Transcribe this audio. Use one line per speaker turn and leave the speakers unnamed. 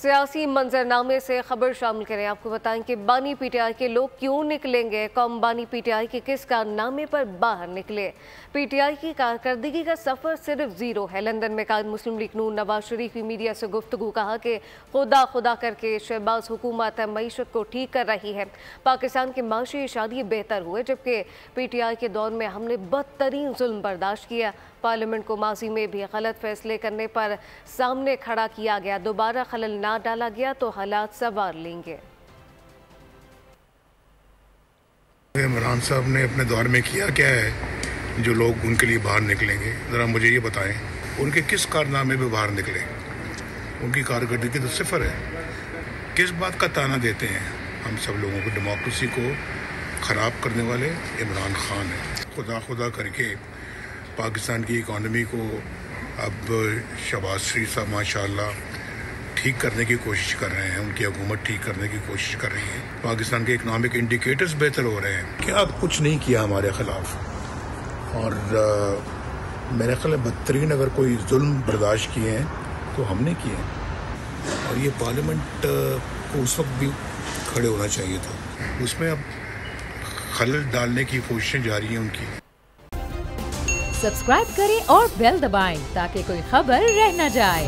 सियासी मंजरनामे से खबर शामिल करें। आपको बताएं कि बानी पीटीआई के लोग क्यों निकलेंगे, कौम बानी पीटीआई के किस कारनामे पर बाहर निकले। पीटीआई की कारकर्दगी का सफर सिर्फ जीरो है। लंदन में कायद मुस्लिम लीग नून नवाज शरीफ की मीडिया से गुफ्तगू कहा कि खुदा खुदा करके शहबाज हुकूमत मईशत को ठीक कर रही है। पाकिस्तान के माशी इशारे बेहतर हुए, जबकि पीटीआई के दौर में हमने बदतरीन जुल्म बर्दाश्त किया। पार्लियामेंट को माजी में भी गलत फैसले करने पर सामने खड़ा किया गया। दोबारा खलल ना डाला गया तो हालात संवार लेंगे।
इमरान साहब ने अपने दौर में किया क्या है जो लोग उनके लिए बाहर निकलेंगे? ज़रा मुझे ये बताएं, उनके किस कारनामे पे बाहर निकले? उनकी कारकर्दगी तो सिफर है। किस बात का ताना देते हैं हम सब लोगों को? डेमोक्रेसी को ख़राब करने वाले इमरान खान है। खुदा खुदा करके पाकिस्तान की इकॉनमी को अब शहबाज शरीफ साहब माशाल्लाह ठीक करने की कोशिश कर रहे हैं, उनकी हुकूमत ठीक करने की कोशिश कर रही है। पाकिस्तान के इकनॉमिक इंडिकेटर्स बेहतर हो रहे हैं। क्या कुछ नहीं किया हमारे ख़िलाफ़, और मेरे ख्याल में बदतरीन अगर कोई जुल्म बर्दाश्त किए हैं तो हमने किए हैं। और ये पार्लियामेंट को उस वक्त भी खड़े होना चाहिए था। उसमें अब खलल डालने की कोशिशें जारी हैं उनकी।
सब्सक्राइब करें और बेल दबाएं ताकि कोई खबर रह न जाए।